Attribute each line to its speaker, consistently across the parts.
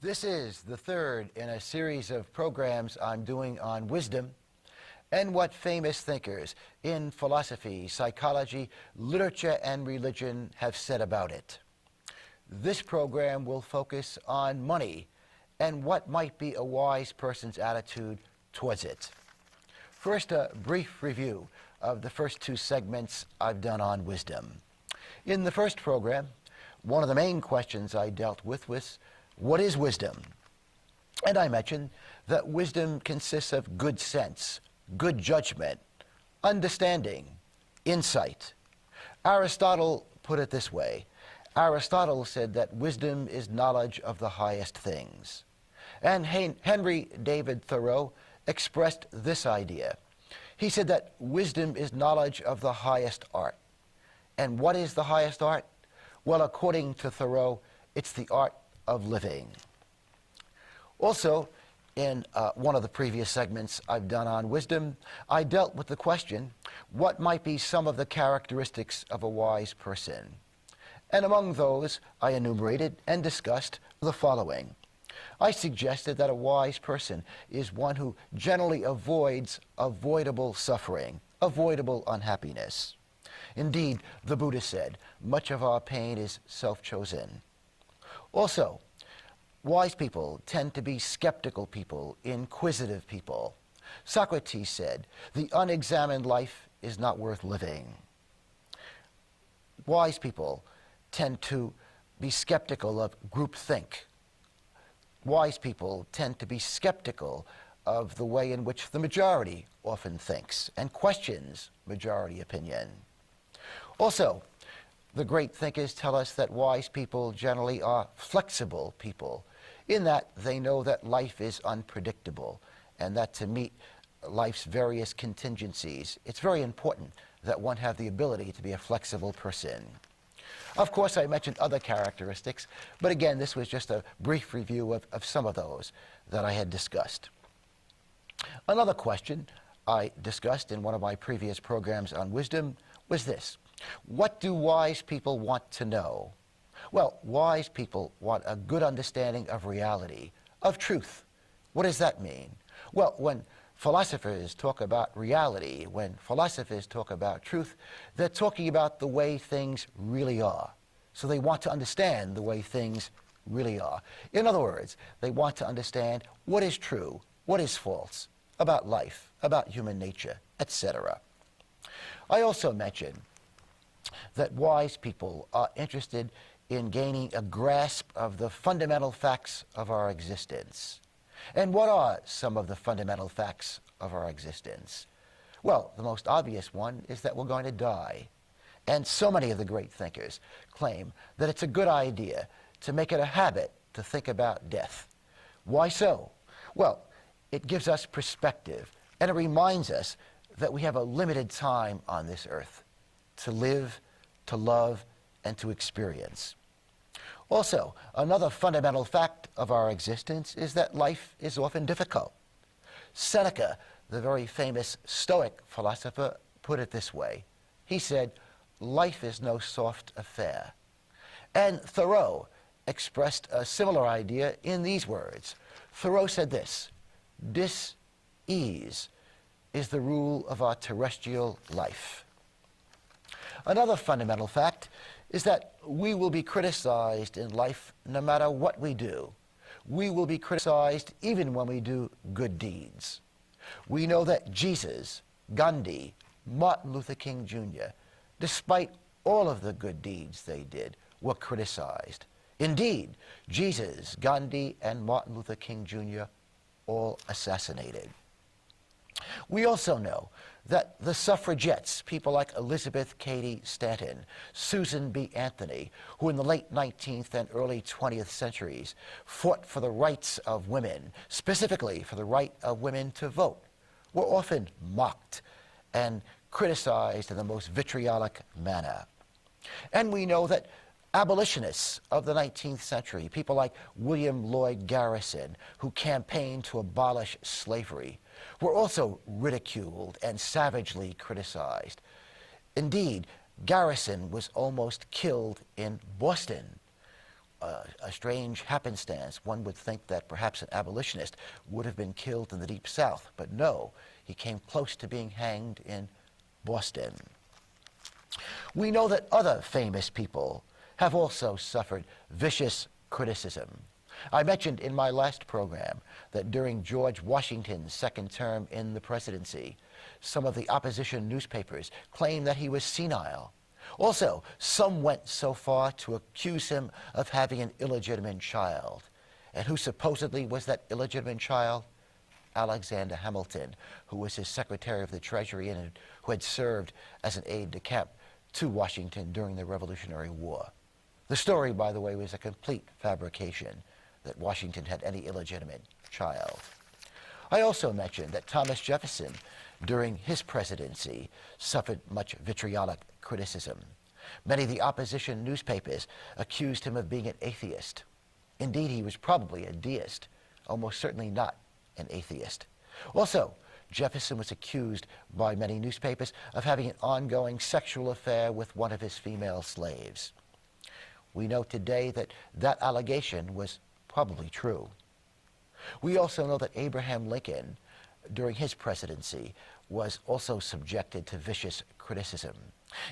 Speaker 1: This is the third in a series of programs I'm doing on wisdom and what famous thinkers in philosophy, psychology, literature, and religion have said about it. This program will focus on money and what might be a wise person's attitude towards it. First, a brief review of the first two segments I've done on wisdom. In the first program, one of the main questions I dealt with was, what is wisdom? And I mentioned that wisdom consists of good sense, good judgment, understanding, insight. Aristotle put it this way. Aristotle said that wisdom is knowledge of the highest things. And Henry David Thoreau expressed this idea. He said that wisdom is knowledge of the highest art. And what is the highest art? Well, according to Thoreau, it's the art of living. Also, in one of the previous segments I've done on wisdom, I dealt with the question, what might be some of the characteristics of a wise person? And among those, I enumerated and discussed the following. I suggested that a wise person is one who generally avoids avoidable suffering, avoidable unhappiness. Indeed, the Buddha said, much of our pain is self-chosen. Also, wise people tend to be skeptical people, inquisitive people. Socrates said, the unexamined life is not worth living. Wise people tend to be skeptical of groupthink. Wise people tend to be skeptical of the way in which the majority often thinks and questions majority opinion. Also, the great thinkers tell us that wise people generally are flexible people, in that they know that life is unpredictable and that to meet life's various contingencies, it's very important that one have the ability to be a flexible person. Of course, I mentioned other characteristics, but again, this was just a brief review of some of those that I had discussed. Another question I discussed in one of my previous programs on wisdom was this. What do wise people want to know? Well, wise people want a good understanding of reality, of truth. What does that mean? Well, when philosophers talk about reality, when philosophers talk about truth, they're talking about the way things really are. So they want to understand the way things really are. In other words, they want to understand what is true, what is false, about life, about human nature, etc. I also mentioned that wise people are interested in gaining a grasp of the fundamental facts of our existence. And what are some of the fundamental facts of our existence? Well, the most obvious one is that we're going to die. And so many of the great thinkers claim that it's a good idea to make it a habit to think about death. Why so? Well, it gives us perspective, and it reminds us that we have a limited time on this earth to live, to love, and to experience. Also, another fundamental fact of our existence is that life is often difficult. Seneca, the very famous Stoic philosopher, put it this way. He said, life is no soft affair. And Thoreau expressed a similar idea in these words. Thoreau said this, dis-ease is the rule of our terrestrial life. Another fundamental fact is that we will be criticized in life no matter what we do. We will be criticized even when we do good deeds. We know that Jesus, Gandhi, Martin Luther King Jr., despite all of the good deeds they did, were criticized. Indeed, Jesus, Gandhi, and Martin Luther King Jr. all assassinated. We also know that the suffragettes, people like Elizabeth Cady Stanton, Susan B. Anthony, who in the late 19th and early 20th centuries fought for the rights of women, specifically for the right of women to vote, were often mocked and criticized in the most vitriolic manner. And we know that abolitionists of the 19th century, people like William Lloyd Garrison, who campaigned to abolish slavery, were also ridiculed and savagely criticized. Indeed, Garrison was almost killed in Boston. a strange happenstance, one would think that perhaps an abolitionist would have been killed in the Deep South, but no, he came close to being hanged in Boston. We know that other famous people have also suffered vicious criticism. I mentioned in my last program that during George Washington's second term in the presidency, some of the opposition newspapers claimed that he was senile. Also, some went so far to accuse him of having an illegitimate child. And who supposedly was that illegitimate child? Alexander Hamilton, who was his Secretary of the Treasury and who had served as an aide-de-camp to Washington during the Revolutionary War. The story, by the way, was a complete fabrication that Washington had any illegitimate child. I also mentioned that Thomas Jefferson, during his presidency, suffered much vitriolic criticism. Many of the opposition newspapers accused him of being an atheist. Indeed, he was probably a deist, almost certainly not an atheist. Also, Jefferson was accused by many newspapers of having an ongoing sexual affair with one of his female slaves. We know today that that allegation was probably true. We also know that Abraham Lincoln, during his presidency, was also subjected to vicious criticism.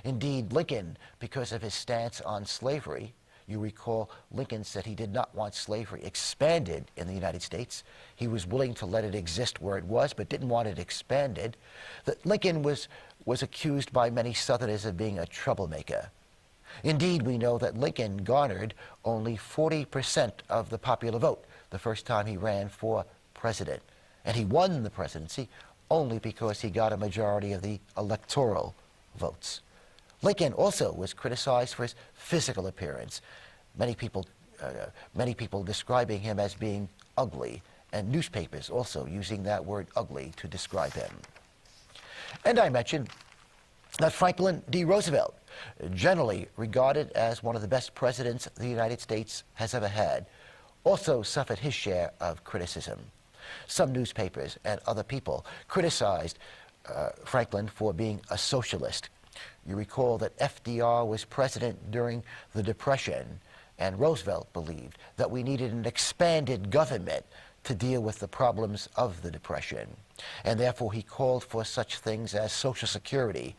Speaker 1: Indeed, Lincoln, because of his stance on slavery, you recall Lincoln said he did not want slavery expanded in the United States. He was willing to let it exist where it was, but didn't want it expanded. That Lincoln was accused by many Southerners of being a troublemaker. Indeed, we know that Lincoln garnered only 40% of the popular vote the first time he ran for president. And he won the presidency only because he got a majority of the electoral votes. Lincoln also was criticized for his physical appearance. Many people describing him as being ugly, and newspapers also using that word ugly to describe him. And I mentioned that Franklin D. Roosevelt, generally regarded as one of the best presidents the United States has ever had, also suffered his share of criticism. Some newspapers and other people criticized Franklin for being a socialist. You recall that FDR was president during the Depression, and Roosevelt believed that we needed an expanded government to deal with the problems of the Depression. And therefore he called for such things as Social Security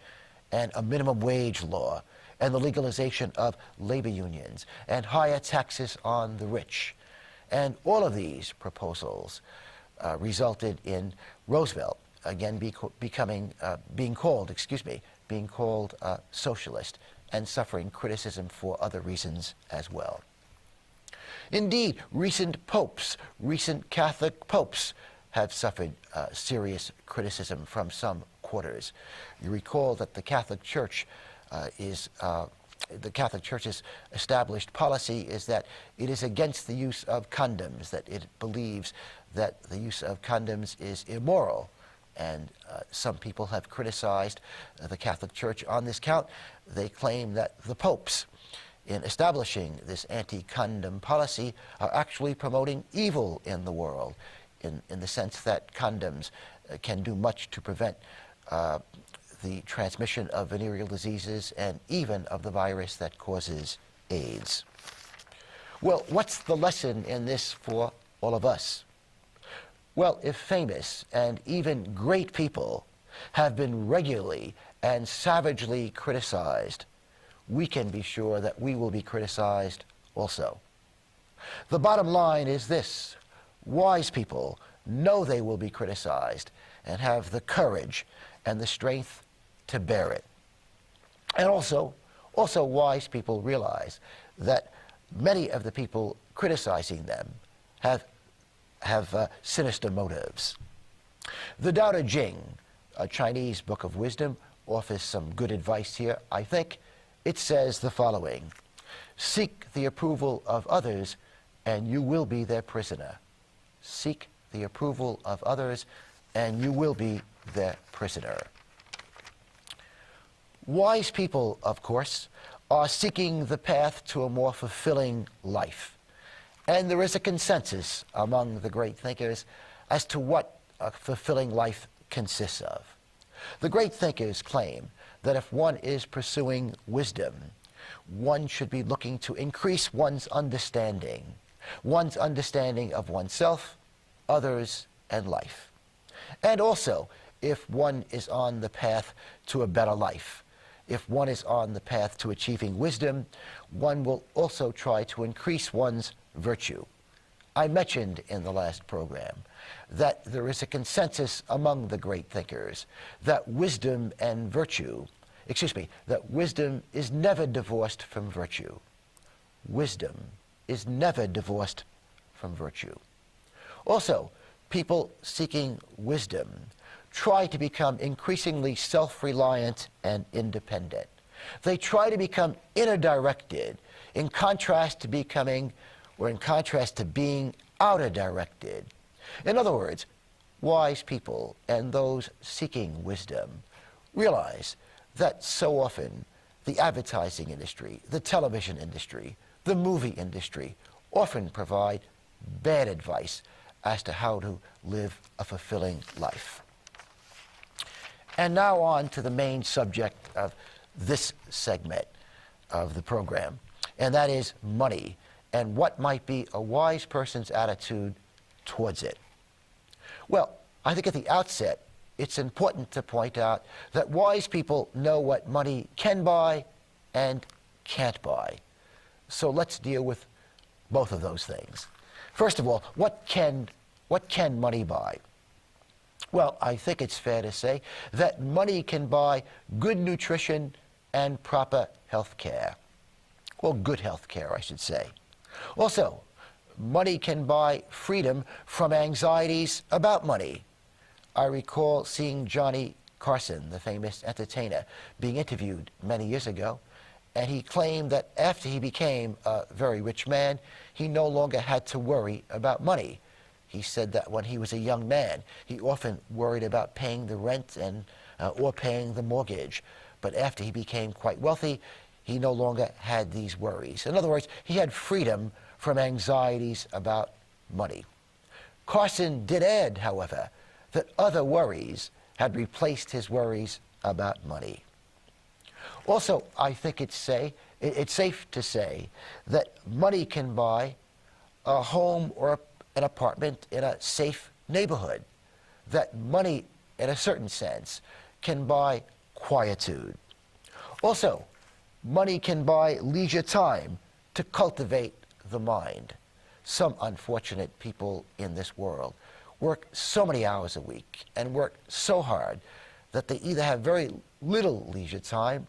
Speaker 1: and a minimum wage law and the legalization of labor unions and higher taxes on the rich. And all of these proposals resulted in Roosevelt again being called socialist and suffering criticism for other reasons as well. Indeed, recent Catholic popes have suffered serious criticism from some quarters. You recall that the Catholic Church's established policy is that it is against the use of condoms, that it believes that the use of condoms is immoral. And some people have criticized the Catholic Church on this count. They claim that the popes, in establishing this anti-condom policy, are actually promoting evil in the world, in the sense that condoms can do much to prevent the transmission of venereal diseases and even of the virus that causes AIDS. Well, what's the lesson in this for all of us? Well, if famous and even great people have been regularly and savagely criticized, we can be sure that we will be criticized also. The bottom line is this: wise people know they will be criticized and have the courage and the strength to bear it. And also wise people realize that many of the people criticizing them have sinister motives. The Tao Te Ching, a Chinese book of wisdom, offers some good advice here, I think. It says the following: seek the approval of others and you will be their prisoner. Seek the approval of others and you will be their prisoner. Wise people, of course, are seeking the path to a more fulfilling life. And there is a consensus among the great thinkers as to what a fulfilling life consists of. The great thinkers claim that if one is pursuing wisdom, one should be looking to increase one's understanding of oneself, others, and life. And also, if one is on the path to a better life, if one is on the path to achieving wisdom, one will also try to increase one's virtue. I mentioned in the last program that there is a consensus among the great thinkers that wisdom is never divorced from virtue. Wisdom is never divorced from virtue. Also, people seeking wisdom try to become increasingly self-reliant and independent. They try to become inner-directed in contrast to being outer-directed. In other words, wise people and those seeking wisdom realize that so often the advertising industry, the television industry, the movie industry often provide bad advice as to how to live a fulfilling life. And now on to the main subject of this segment of the program, and that is money and what might be a wise person's attitude towards it. Well, I think at the outset, it's important to point out that wise people know what money can buy and can't buy. So let's deal with both of those things. First of all, what can money buy? Well, I think it's fair to say that money can buy good nutrition and proper health care. Or good health care, I should say. Also, money can buy freedom from anxieties about money. I recall seeing Johnny Carson, the famous entertainer, being interviewed many years ago, and he claimed that after he became a very rich man, he no longer had to worry about money. He said that when he was a young man, he often worried about paying the rent or paying the mortgage. But after he became quite wealthy, he no longer had these worries. In other words, he had freedom from anxieties about money. Carson did add, however, that other worries had replaced his worries about money. Also, I think it's safe to say that money can buy a home or an apartment in a safe neighborhood, that money, in a certain sense, can buy quietude. Also, money can buy leisure time to cultivate the mind. Some unfortunate people in this world work so many hours a week and work so hard that they either have very little leisure time,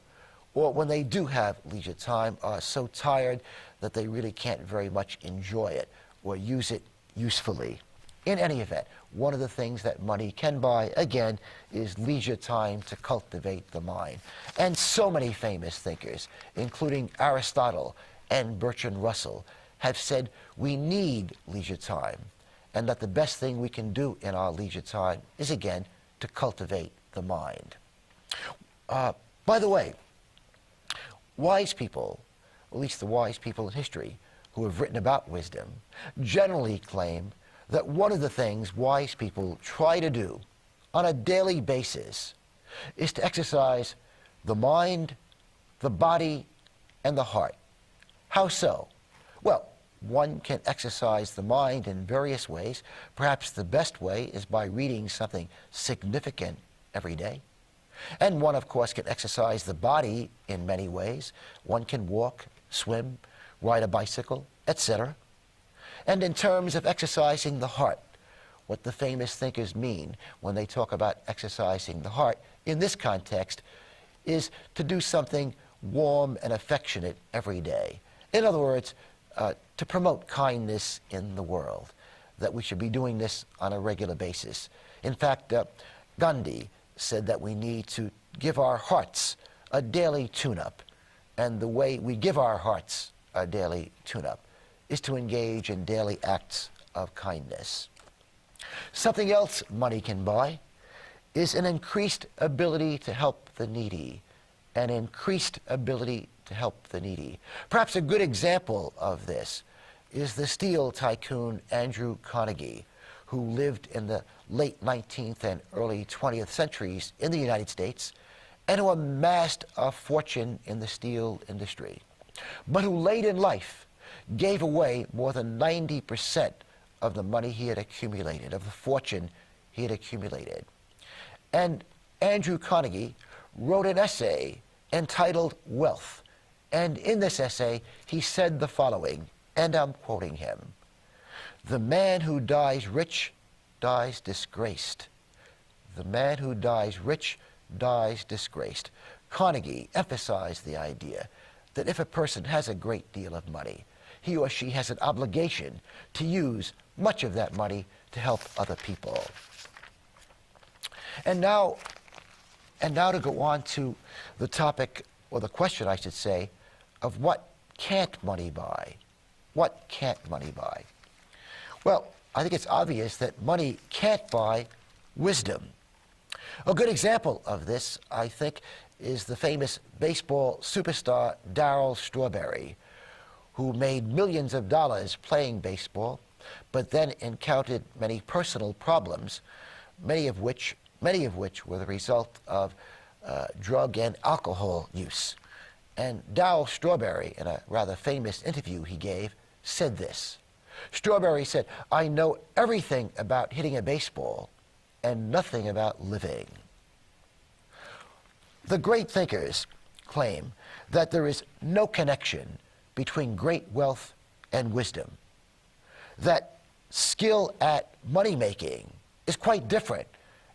Speaker 1: or when they do have leisure time, are so tired that they really can't very much enjoy it or use it usefully. In any event, one of the things that money can buy, again, is leisure time to cultivate the mind. And so many famous thinkers, including Aristotle and Bertrand Russell, have said we need leisure time, and that the best thing we can do in our leisure time is, again, to cultivate the mind. By the way, wise people, at least the wise people in history who have written about wisdom, generally claim that one of the things wise people try to do on a daily basis is to exercise the mind, the body, and the heart. How so? Well, one can exercise the mind in various ways. Perhaps the best way is by reading something significant every day. And one, of course, can exercise the body in many ways. One can walk, swim, ride a bicycle, etc. And in terms of exercising the heart, what the famous thinkers mean when they talk about exercising the heart in this context is to do something warm and affectionate every day. In other words, to promote kindness in the world, that we should be doing this on a regular basis. In fact, Gandhi said that we need to give our hearts a daily tune-up, and the way we give our hearts a daily tune-up is to engage in daily acts of kindness. Something else money can buy is an increased ability to help the needy, an increased ability to help the needy. Perhaps a good example of this is the steel tycoon Andrew Carnegie, who lived in the late 19th and early 20th centuries in the United States and who amassed a fortune in the steel industry. but who late in life gave away more than 90% of the money he had accumulated, of the fortune he had accumulated. And Andrew Carnegie wrote an essay entitled Wealth. And in this essay, he said the following, and I'm quoting him: "The man who dies rich dies disgraced. The man who dies rich dies disgraced." Carnegie emphasized the idea that if a person has a great deal of money, he or she has an obligation to use much of that money to help other people. And now to go on to the topic, or the question I should say, of what can't money buy? What can't money buy? Well, I think it's obvious that money can't buy wisdom. A good example of this, I think, is the famous baseball superstar Darryl Strawberry, who made millions of dollars playing baseball, but then encountered many personal problems, many of which were the result of drug and alcohol use. And Darryl Strawberry, in a rather famous interview he gave, said this. Strawberry said, "I know everything about hitting a baseball and nothing about living." The great thinkers claim that there is no connection between great wealth and wisdom, that skill at money-making is quite different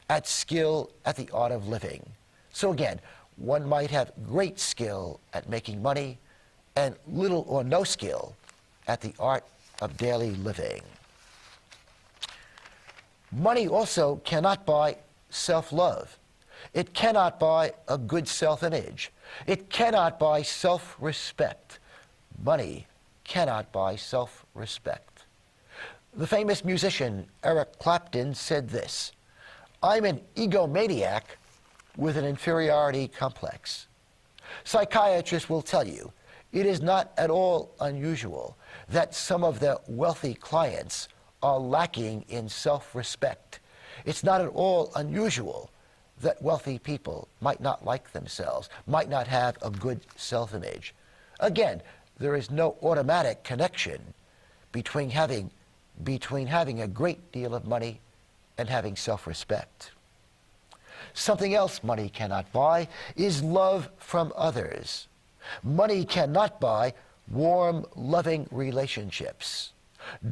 Speaker 1: at skill at the art of living. So again, one might have great skill at making money and little or no skill at the art of daily living. Money also cannot buy self-love. It cannot buy a good self-image. It cannot buy self-respect. Money cannot buy self-respect. The famous musician Eric Clapton said this: "I'm an egomaniac with an inferiority complex." Psychiatrists will tell you it is not at all unusual that some of their wealthy clients are lacking in self-respect. It's not at all unusual that wealthy people might not like themselves, might not have a good self-image. Again, there is no automatic connection between having a great deal of money and having self-respect. Something else money cannot buy is love from others. Money cannot buy warm, loving relationships.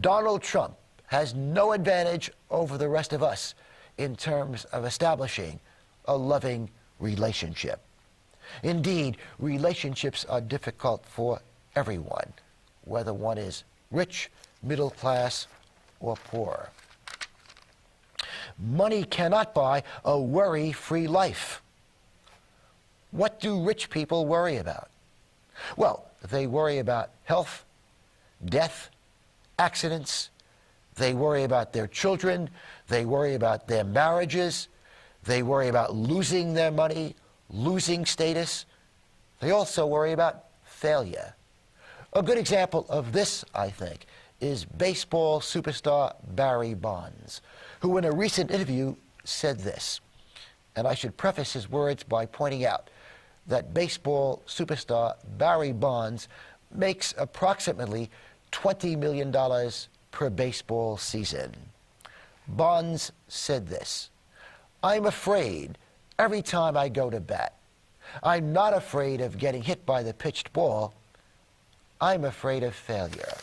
Speaker 1: Donald Trump has no advantage over the rest of us in terms of establishing a loving relationship. Indeed, relationships are difficult for everyone, whether one is rich, middle class, or poor. Money cannot buy a worry-free life. What do rich people worry about? Well, they worry about health, death, accidents. They worry about their children. They worry about their marriages. They worry about losing their money, losing status. They also worry about failure. A good example of this, I think, is baseball superstar Barry Bonds, who in a recent interview said this, and I should preface his words by pointing out that baseball superstar Barry Bonds makes approximately $20 million per baseball season. Bonds said this: "I'm afraid every time I go to bat. I'm not afraid of getting hit by the pitched ball. I'm afraid of failure."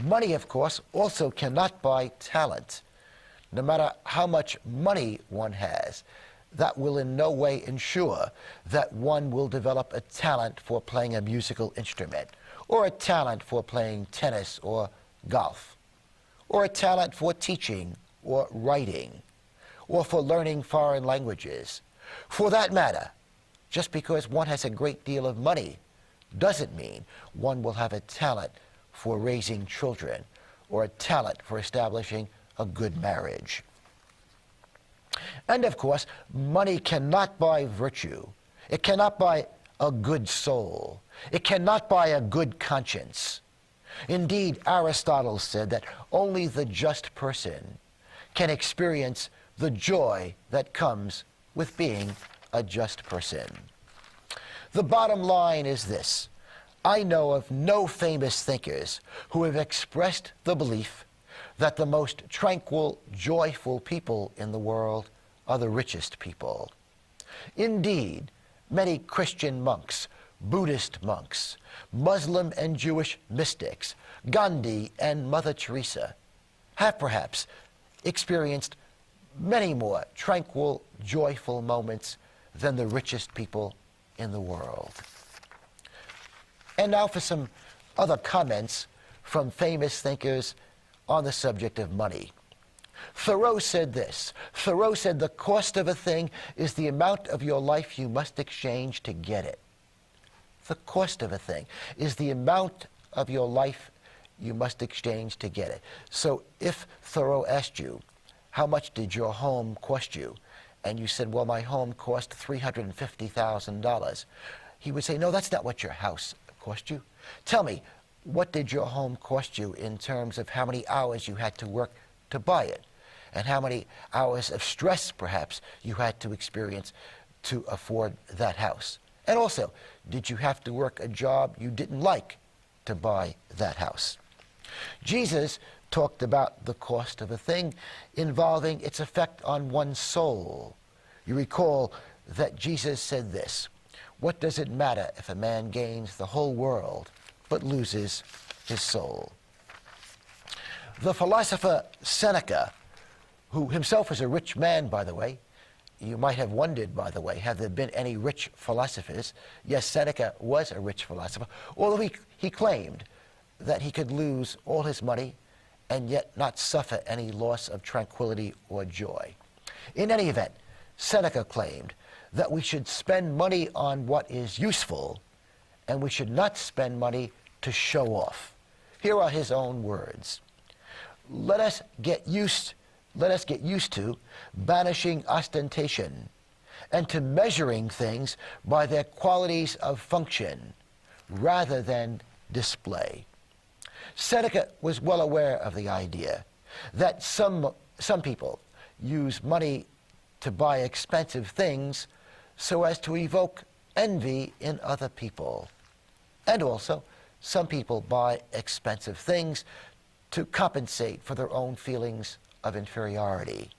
Speaker 1: Money, of course, also cannot buy talent. No matter how much money one has, that will in no way ensure that one will develop a talent for playing a musical instrument, or a talent for playing tennis or golf, or a talent for teaching or writing, or for learning foreign languages. For that matter, just because one has a great deal of money doesn't mean one will have a talent for raising children or a talent for establishing a good marriage. And of course, money cannot buy virtue. It cannot buy a good soul. It cannot buy a good conscience. Indeed, Aristotle said that only the just person can experience the joy that comes with being a just person. The bottom line is this. I know of no famous thinkers who have expressed the belief that the most tranquil, joyful people in the world are the richest people. Indeed, many Christian monks, Buddhist monks, Muslim and Jewish mystics, Gandhi and Mother Teresa have perhaps experienced many more tranquil, joyful moments than the richest people in the world. And now for some other comments from famous thinkers on the subject of money. Thoreau said this. Thoreau said, "The cost of a thing is the amount of your life you must exchange to get it." The cost of a thing is the amount of your life you must exchange to get it. So if Thoreau asked you, how much did your home cost you? And you said, well, my home cost $350,000. He would say, no, that's not what your house cost you. Tell me, what did your home cost you in terms of how many hours you had to work to buy it? And how many hours of stress, perhaps, you had to experience to afford that house? And also, did you have to work a job you didn't like to buy that house? Jesus talked about the cost of a thing involving its effect on one's soul. You recall that Jesus said this, "What does it matter if a man gains the whole world but loses his soul?" The philosopher Seneca, who himself was a rich man, by the way, you might have wondered, by the way, have there been any rich philosophers? Yes, Seneca was a rich philosopher, although he claimed that he could lose all his money and yet not suffer any loss of tranquility or joy. In any event, Seneca claimed that we should spend money on what is useful and we should not spend money to show off. Here are his own words. Let us get used to banishing ostentation and to measuring things by their qualities of function rather than display. Seneca was well aware of the idea that some people use money to buy expensive things so as to evoke envy in other people. And also, some people buy expensive things to compensate for their own feelings of inferiority.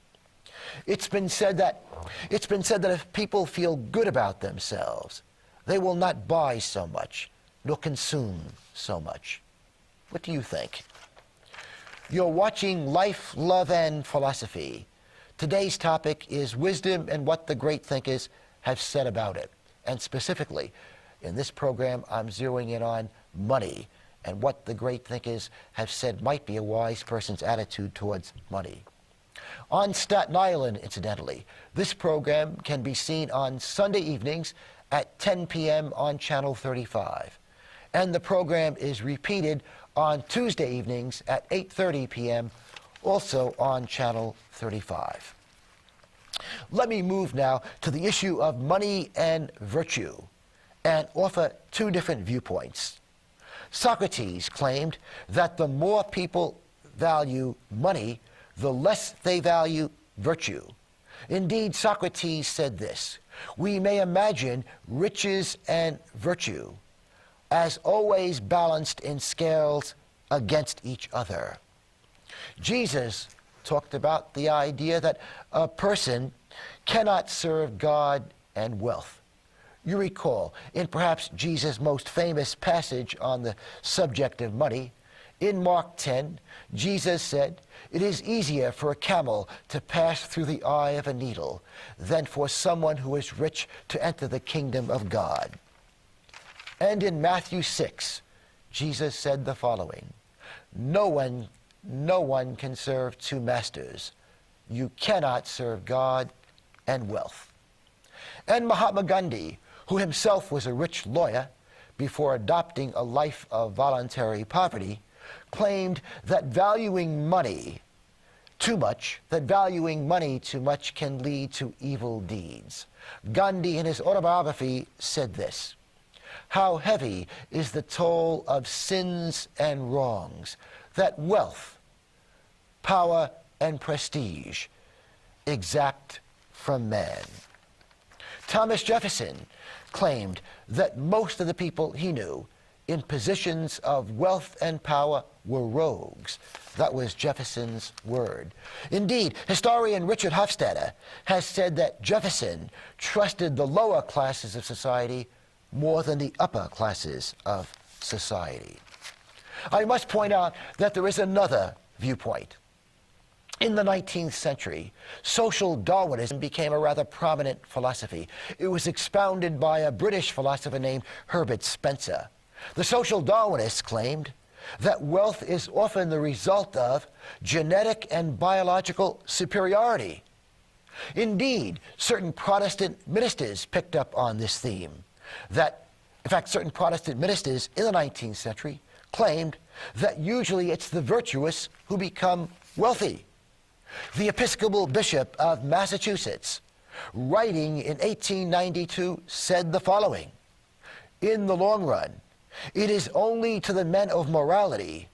Speaker 1: It's been said that if people feel good about themselves, they will not buy so much, nor consume so much. What do you think? You're watching Life, Love, and Philosophy. Today's topic is wisdom and what the great thinkers have said about it. And specifically, in this program, I'm zeroing in on money and what the great thinkers have said might be a wise person's attitude towards money. On Staten Island, incidentally, this program can be seen on Sunday evenings at 10 p.m. on Channel 35. And the program is repeated on Tuesday evenings at 8:30 p.m., also on Channel 35. Let me move now to the issue of money and virtue and offer two different viewpoints. Socrates claimed that the more people value money, the less they value virtue. Indeed, Socrates said this, "We may imagine riches and virtue as always balanced in scales against each other." Jesus talked about the idea that a person cannot serve God and wealth. You recall, in perhaps Jesus' most famous passage on the subject of money, in Mark 10, Jesus said, "It is easier for a camel to pass through the eye of a needle than for someone who is rich to enter the kingdom of God." And in Matthew 6, Jesus said the following, no one can serve two masters. You cannot serve God and wealth." And Mahatma Gandhi, who himself was a rich lawyer before adopting a life of voluntary poverty, claimed that valuing money too much can lead to evil deeds. Gandhi, in his autobiography, said this, "How heavy is the toll of sins and wrongs that wealth, power, and prestige exact from man." Thomas Jefferson claimed that most of the people he knew in positions of wealth and power were rogues. That was Jefferson's word. Indeed, historian Richard Hofstadter has said that Jefferson trusted the lower classes of society more than the upper classes of society. I must point out that there is another viewpoint. In the 19th century, social Darwinism became a rather prominent philosophy. It was expounded by a British philosopher named Herbert Spencer. The social Darwinists claimed that wealth is often the result of genetic and biological superiority. Indeed, certain Protestant ministers picked up on this theme. In fact, certain Protestant ministers in the 19th century claimed that usually it's the virtuous who become wealthy. The Episcopal Bishop of Massachusetts, writing in 1892, said the following: "In the long run, it is only to the men of morality,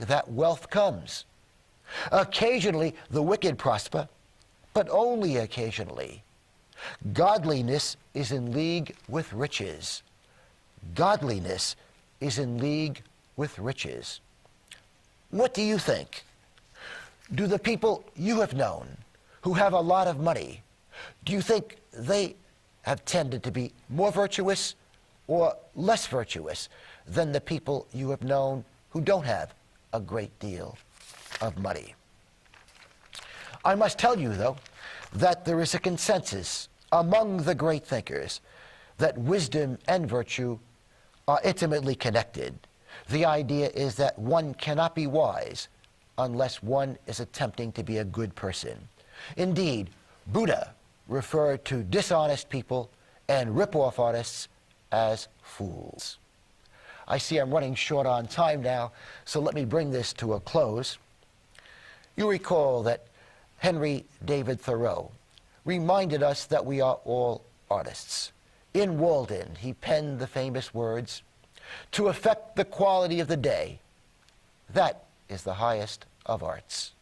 Speaker 1: that wealth comes. Occasionally the wicked prosper, but only occasionally. Godliness is in league with riches. Godliness is in league with riches." What do you think? Do the people you have known who have a lot of money, do you think they have tended to be more virtuous or less virtuous than the people you have known who don't have a great deal of money? I must tell you, though, that there is a consensus among the great thinkers that wisdom and virtue are intimately connected. The idea is that one cannot be wise unless one is attempting to be a good person. Indeed, Buddha referred to dishonest people and rip-off artists as fools. I see I'm running short on time now, so let me bring this to a close. You recall that Henry David Thoreau reminded us that we are all artists. In Walden, he penned the famous words, "To affect the quality of the day, that is the highest of arts."